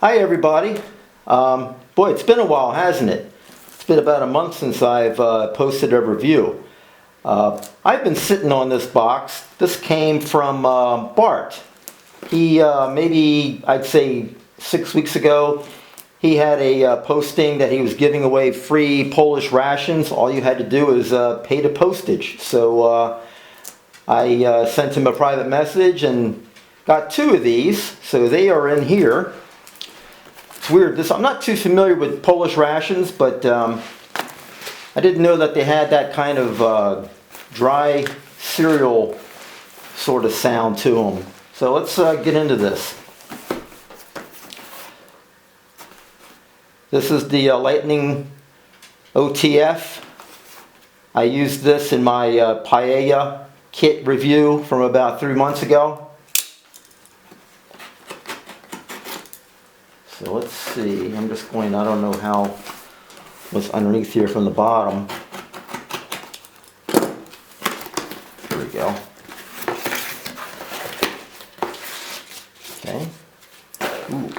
Hi everybody. Boy, it's been a while, hasn't it? It's been about a month since I've posted a review. I've been sitting on this box. This came from Bart. He, maybe I'd say 6 weeks ago, he had a posting that he was giving away free Polish rations. All you had to do is pay the postage. So I sent him a private message and got 2 of these. So they are in here. It's weird. I'm not too familiar with Polish rations, but I didn't know that they had that kind of dry cereal sort of sound to them. So let's get into this. This is the Lightning OTF. I used this in my paella kit review from about 3 months ago. So let's see, I'm just going, I don't know what's underneath here from the bottom. Here we go. Okay. Ooh.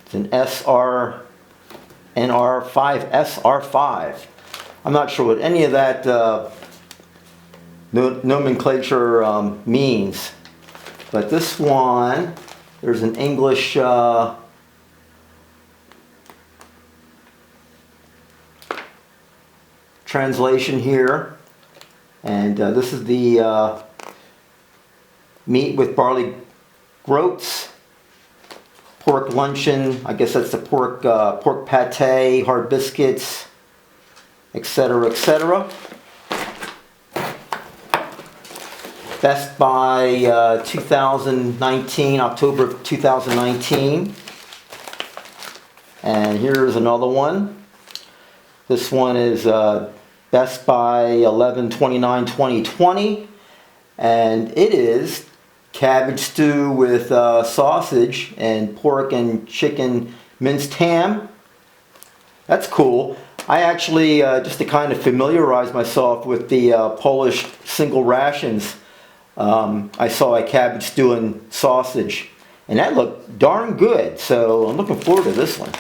It's an SR5. I'm not sure what any of that nomenclature means, but this one, there's an English translation here, and this is the meat with barley groats, pork luncheon, I guess that's the pork pate, hard biscuits, etc., etc. Best by 2019, October 2019. And here's another one. This one is Best by 11/29/2020. And it is cabbage stew with sausage and pork and chicken minced ham. That's cool. I actually, just to kind of familiarize myself with the Polish Single Rations, I saw a cabbage stew and sausage, and that looked darn good, so I'm looking forward to this one.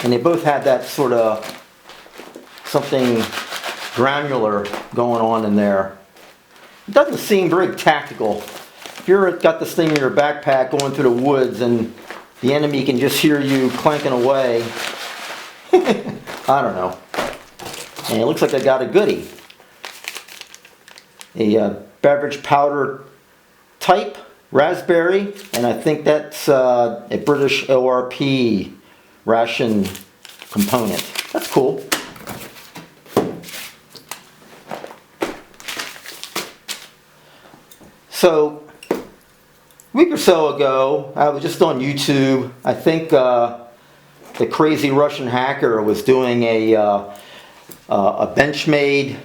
And they both had that sort of something granular going on in there. It doesn't seem very tactical. If you've got this thing in your backpack going through the woods and the enemy can just hear you clanking away, I don't know. And it looks like they got a goodie. A beverage powder type, raspberry, and I think that's a British ORP ration component. That's cool. So, a week or so ago, I was just on YouTube. I think the crazy Russian hacker was doing a Benchmade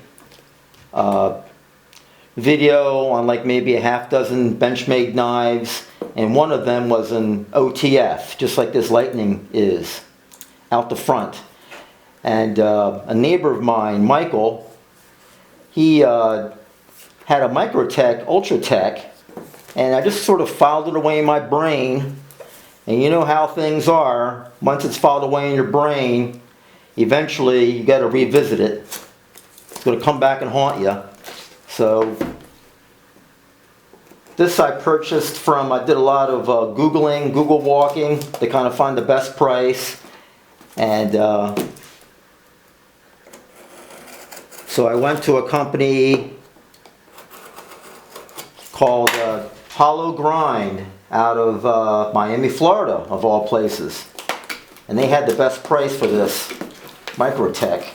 video on like maybe a half dozen Benchmade knives, and one of them was an OTF, just like this Lightning is, out the front. And a neighbor of mine, Michael, he had a Microtech, Ultratech, and I just sort of filed it away in my brain. And you know how things are, once it's filed away in your brain, eventually you got to revisit it. It's going to come back and haunt you. So this I purchased from, I did a lot of Googling, Google walking to kind of find the best price. And so I went to a company called Hollow Grind out of Miami, Florida, of all places. And they had the best price for this Microtech.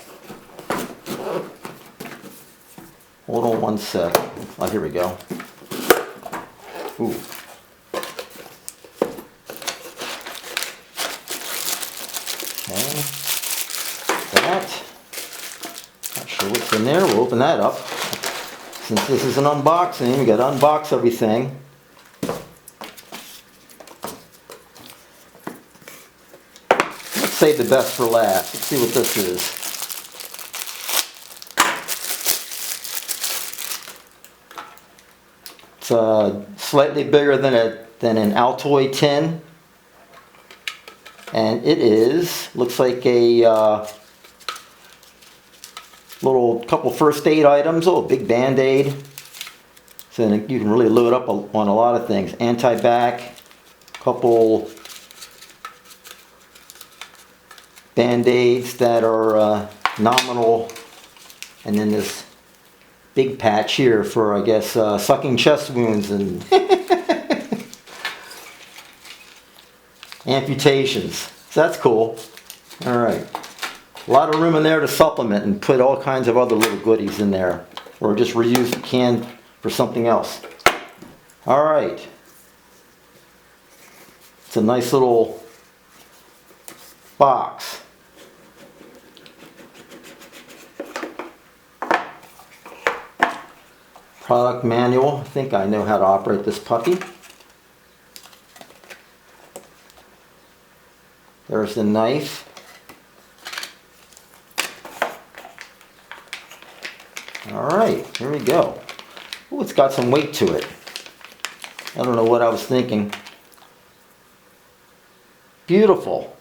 Hold on one sec. Oh, here we go. Ooh. Okay. That. Not sure what's in there. We'll open that up. Since this is an unboxing, we got to unbox everything. Let's save the best for last. Let's see what this is. slightly bigger than an Altoid tin. And it looks like a little couple first aid items. Oh, big Band-Aid. So you can really load up on a lot of things. Anti-bac, couple Band-Aids that are nominal, and then this big patch here for, I guess, sucking chest wounds and amputations. So that's cool. Alright. A lot of room in there to supplement and put all kinds of other little goodies in there. Or just reuse the can for something else. Alright. It's a nice little box. Product manual. I think I know how to operate this puppy. There's the knife. Alright, here we go. Oh, it's got some weight to it. I don't know what I was thinking. Beautiful.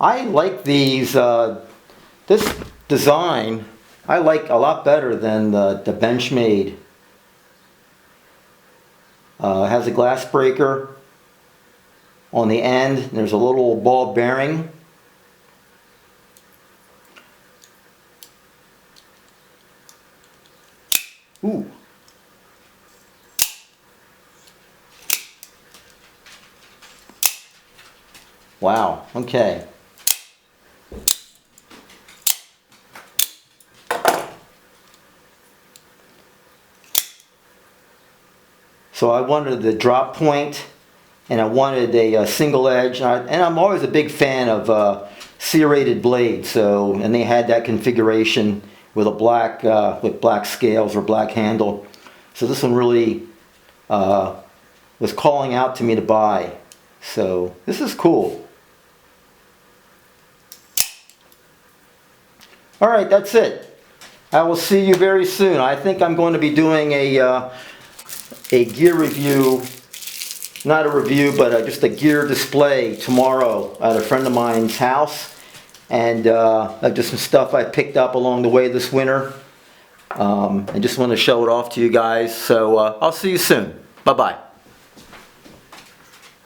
I like these, this design, I like a lot better than the Benchmade. It has a glass breaker on the end. There's a little ball bearing. Ooh. Wow, okay. So I wanted the drop point, and I wanted a single edge, and I'm always a big fan of serrated blades. So, and they had that configuration with a black with black scales or black handle. So this one really was calling out to me to buy. So this is cool. All right, that's it. I will see you very soon. I think I'm going to be doing a gear review, not a review, but just a gear display tomorrow at a friend of mine's house, and just some stuff I picked up along the way this winter. I just want to show it off to you guys, so I'll see you soon. Bye-bye.